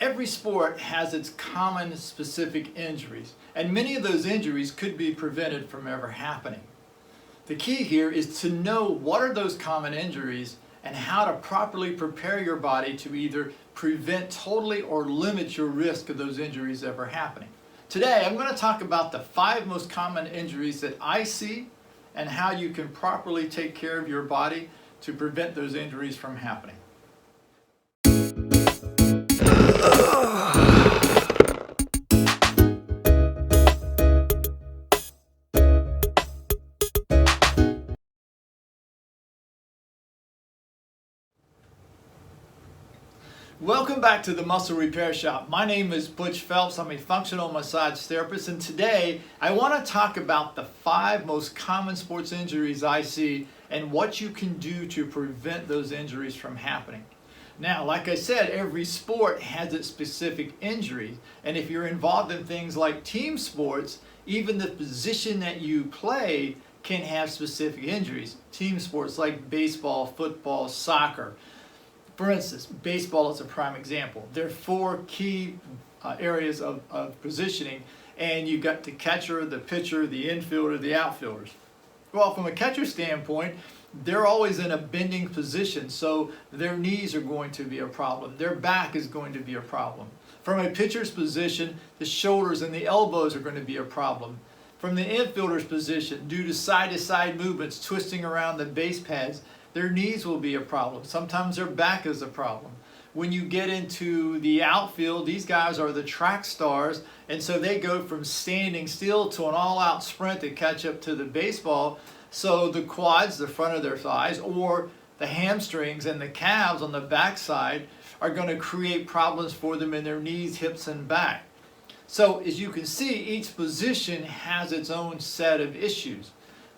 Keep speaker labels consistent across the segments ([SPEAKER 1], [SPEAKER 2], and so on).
[SPEAKER 1] Every sport has its common specific injuries, and many of those injuries could be prevented from ever happening. The key here is to know what are those common injuries and how to properly prepare your body to either prevent totally or limit your risk of those injuries ever happening. Today, I'm going to talk about the 5 most common injuries that I see and how you can properly take care of your body to prevent those injuries from happening. Welcome back to the Muscle Repair Shop. My name is Butch Phelps. I'm a functional massage therapist, and today I want to talk about the 5 most common sports injuries I see and what you can do to prevent those injuries from happening. Now, like I said, every sport has its specific injuries, and if you're involved in things like team sports, even the position that you play can have specific injuries. Team sports like baseball, football, soccer. For instance, baseball is a prime example. There are 4 key areas of positioning, and you've got the catcher, the pitcher, the infielder, the outfielders. Well, from a catcher standpoint, they're always in a bending position, so their knees are going to be a problem. Their back is going to be a problem. From a pitcher's position, the shoulders and the elbows are going to be a problem. From the infielder's position, due to side-to-side movements, twisting around the base pads, their knees will be a problem. Sometimes their back is a problem. When you get into the outfield, these guys are the track stars, and so they go from standing still to an all-out sprint to catch up to the baseball. So the quads, the front of their thighs, or the hamstrings and the calves on the backside are going to create problems for them in their knees, hips, and back. So as you can see, each position has its own set of issues.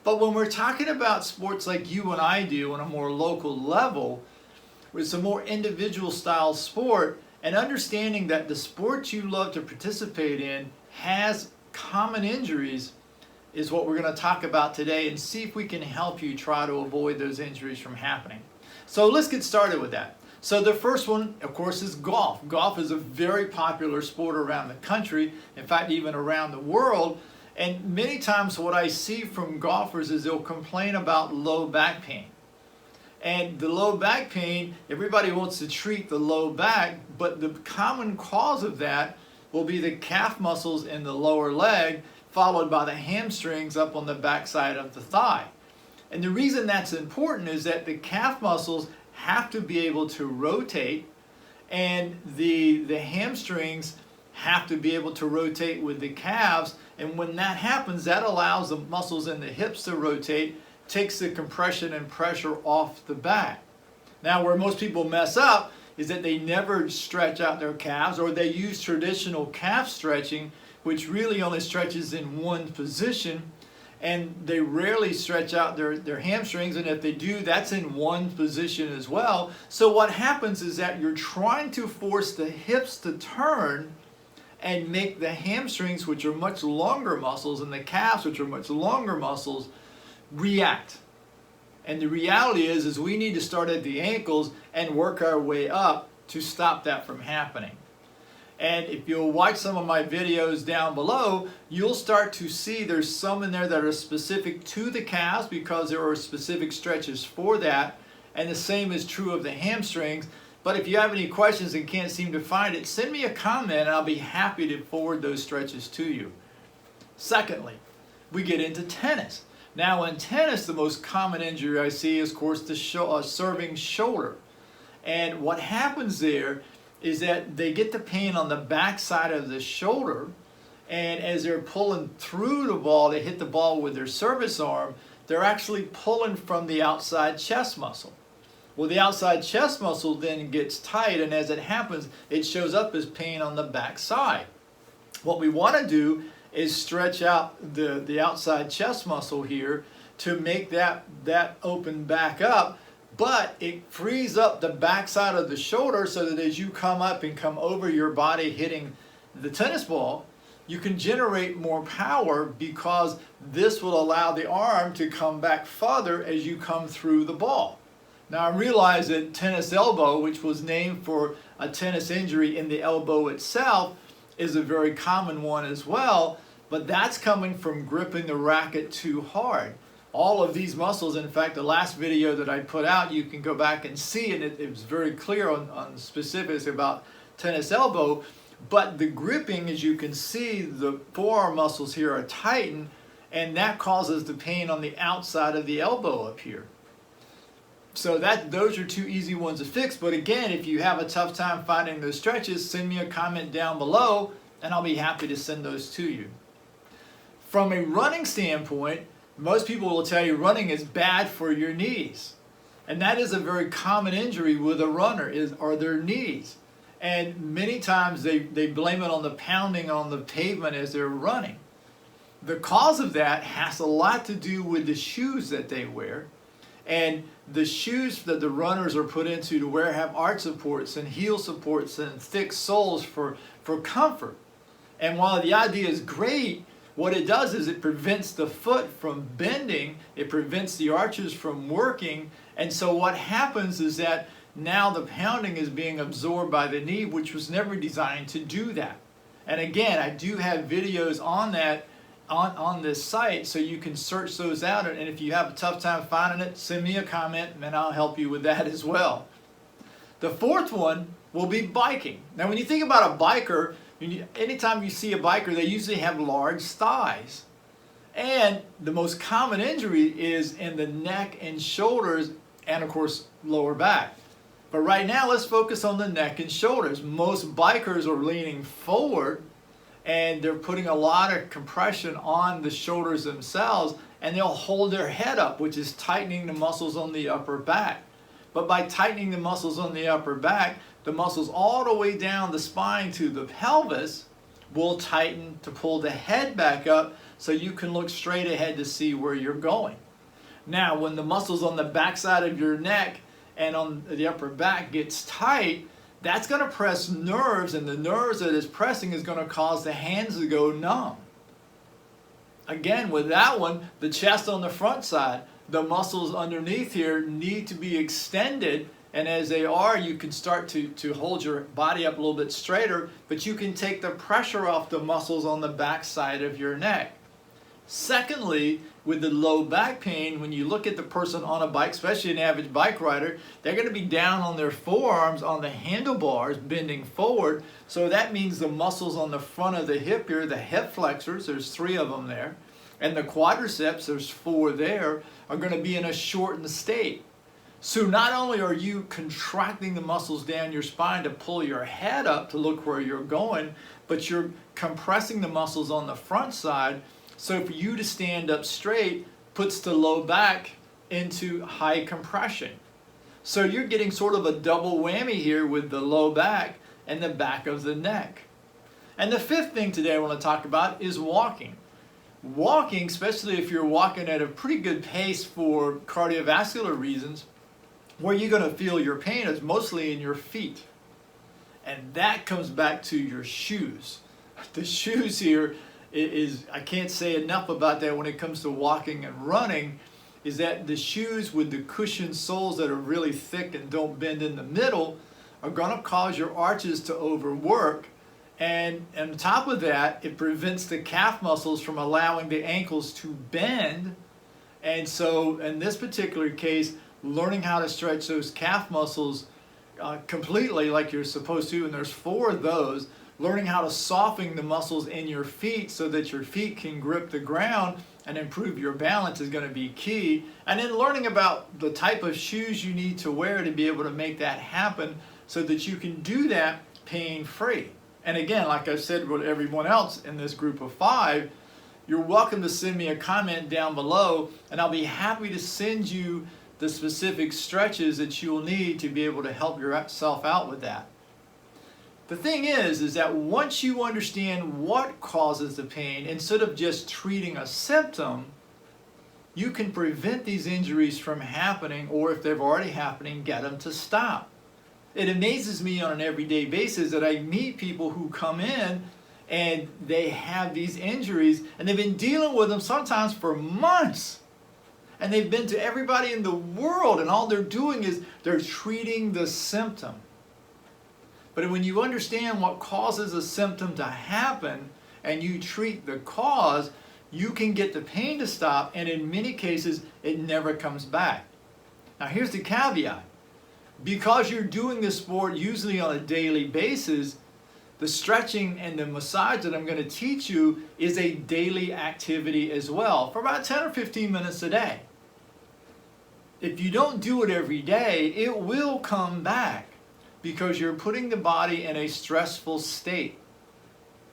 [SPEAKER 1] But when we're talking about sports like you and I do on a more local level, it's a more individual style sport, and understanding that the sport you love to participate in has common injuries is what we're going to talk about today, and see if we can help you try to avoid those injuries from happening. So let's get started with that. So the first one, of course, is golf. Golf is a very popular sport around the country, in fact, even around the world. And many times what I see from golfers is they'll complain about low back pain. And the low back pain, everybody wants to treat the low back, but the common cause of that will be the calf muscles in the lower leg, followed by the hamstrings up on the backside of the thigh. And the reason that's important is that the calf muscles have to be able to rotate, and the hamstrings have to be able to rotate with the calves, and when that happens, that allows the muscles in the hips to rotate, takes the compression and pressure off the back. Now, where most people mess up is that they never stretch out their calves, or they use traditional calf stretching, which really only stretches in one position, and they rarely stretch out their hamstrings, and if they do, that's in one position as well. So what happens is that you're trying to force the hips to turn and make the hamstrings, which are much longer muscles, and the calves, which are much longer muscles, react. And the reality is we need to start at the ankles and work our way up to stop that from happening. And if you'll watch some of my videos down below, you'll start to see there's some in there that are specific to the calves because there are specific stretches for that. And the same is true of the hamstrings. But if you have any questions and can't seem to find it, send me a comment and I'll be happy to forward those stretches to you. Secondly, we get into tennis. Now in tennis, the most common injury I see is, of course, the serving shoulder. And what happens there is that they get the pain on the back side of the shoulder, and as they're pulling through the ball, they hit the ball with their service arm, they're actually pulling from the outside chest muscle. Well, the outside chest muscle then gets tight, and as it happens, it shows up as pain on the back side. What we want to do is stretch out the outside chest muscle here to make that open back up, but it frees up the backside of the shoulder so that as you come up and come over your body hitting the tennis ball, you can generate more power because this will allow the arm to come back farther as you come through the ball. Now I realize that tennis elbow, which was named for a tennis injury in the elbow itself, is a very common one as well, but that's coming from gripping the racket too hard. All of these muscles, in fact, the last video that I put out, you can go back and see, and it was very clear on specifics about tennis elbow, but the gripping, as you can see, the forearm muscles here are tightened, and that causes the pain on the outside of the elbow up here. So those are two easy ones to fix, but again, if you have a tough time finding those stretches, send me a comment down below, and I'll be happy to send those to you. From a running standpoint, most people will tell you running is bad for your knees. And that is a very common injury with a runner, are their knees. And many times they blame it on the pounding on the pavement as they're running. The cause of that has a lot to do with the shoes that they wear. And the shoes that the runners are put into to wear have arch supports and heel supports and thick soles for comfort. And while the idea is great, what it does is it prevents the foot from bending, it prevents the arches from working, and so what happens is that now the pounding is being absorbed by the knee, which was never designed to do that. And again, I do have videos on that on this site, so you can search those out, and if you have a tough time finding it, send me a comment and I'll help you with that as well. The fourth one will be biking. Now when you think about a biker, anytime you see a biker, they usually have large thighs. And the most common injury is in the neck and shoulders and of course lower back. But right now let's focus on the neck and shoulders. Most bikers are leaning forward and they're putting a lot of compression on the shoulders themselves, and they'll hold their head up, which is tightening the muscles on the upper back. But by tightening the muscles on the upper back, the muscles all the way down the spine to the pelvis will tighten to pull the head back up so you can look straight ahead to see where you're going. Now, when the muscles on the back side of your neck and on the upper back gets tight, that's going to press nerves, and the nerves that it's pressing is going to cause the hands to go numb. Again, with that one, the chest on the front side, the muscles underneath here need to be extended, and as they are, you can start to hold your body up a little bit straighter, but you can take the pressure off the muscles on the back side of your neck. Secondly, with the low back pain, when you look at the person on a bike, especially an average bike rider, they're going to be down on their forearms on the handlebars, bending forward. So that means the muscles on the front of the hip here, the hip flexors, there's 3 of them there, and the quadriceps, there's 4 there, are going to be in a shortened state. So not only are you contracting the muscles down your spine to pull your head up to look where you're going, but you're compressing the muscles on the front side. So for you to stand up straight puts the low back into high compression. So you're getting sort of a double whammy here with the low back and the back of the neck. And the 5th thing today I want to talk about is walking. Walking, especially if you're walking at a pretty good pace for cardiovascular reasons, where you're going to feel your pain is mostly in your feet. And that comes back to your shoes. The shoes here is, I can't say enough about that when it comes to walking and running, is that the shoes with the cushioned soles that are really thick and don't bend in the middle are going to cause your arches to overwork. And on top of that, it prevents the calf muscles from allowing the ankles to bend. And so in this particular case, learning how to stretch those calf muscles completely like you're supposed to, and there's 4 of those, learning how to soften the muscles in your feet so that your feet can grip the ground and improve your balance is going to be key. And then learning about the type of shoes you need to wear to be able to make that happen so that you can do that pain-free. And again, like I said with everyone else in this group of 5, you're welcome to send me a comment down below, and I'll be happy to send you the specific stretches that you'll need to be able to help yourself out with that. The thing is that once you understand what causes the pain, instead of just treating a symptom, you can prevent these injuries from happening, or if they're already happening, get them to stop. It amazes me on an everyday basis that I meet people who come in and they have these injuries and they've been dealing with them sometimes for months. and they've been to everybody in the world, and all they're doing is they're treating the symptom. But when you understand what causes a symptom to happen and you treat the cause, you can get the pain to stop, and in many cases it never comes back. Now here's the caveat. Because you're doing this sport usually on a daily basis, the stretching and the massage that I'm going to teach you is a daily activity as well, for about 10 or 15 minutes a day. If you don't do it every day, it will come back because you're putting the body in a stressful state.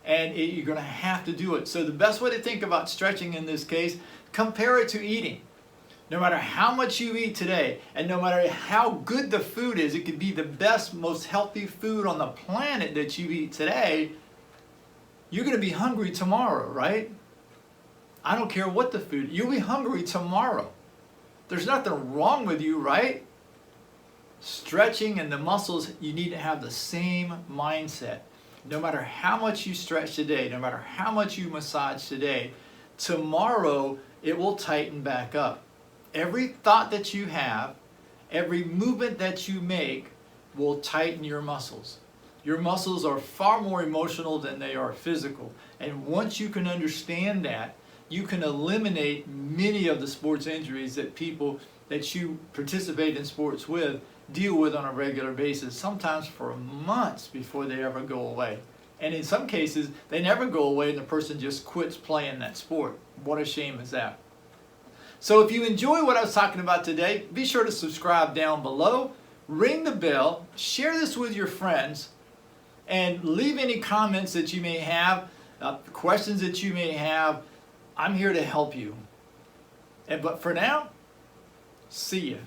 [SPEAKER 1] And you're going to have to do it. So the best way to think about stretching in this case, compare it to eating. No matter how much you eat today, and no matter how good the food is, it could be the best, most healthy food on the planet that you eat today, you're going to be hungry tomorrow, right? I don't care what the food, you'll be hungry tomorrow. There's nothing wrong with you, right? Stretching and the muscles, you need to have the same mindset. No matter how much you stretch today, no matter how much you massage today, tomorrow it will tighten back up. Every thought that you have, every movement that you make will tighten your muscles. Your muscles are far more emotional than they are physical. And once you can understand that, you can eliminate many of the sports injuries that people that you participate in sports with deal with on a regular basis, sometimes for months before they ever go away. And in some cases, they never go away and the person just quits playing that sport. What a shame is that. So if you enjoy what I was talking about today, be sure to subscribe down below, ring the bell, share this with your friends, and leave any comments that you may have, questions that you may have. I'm here to help you. But for now, see ya.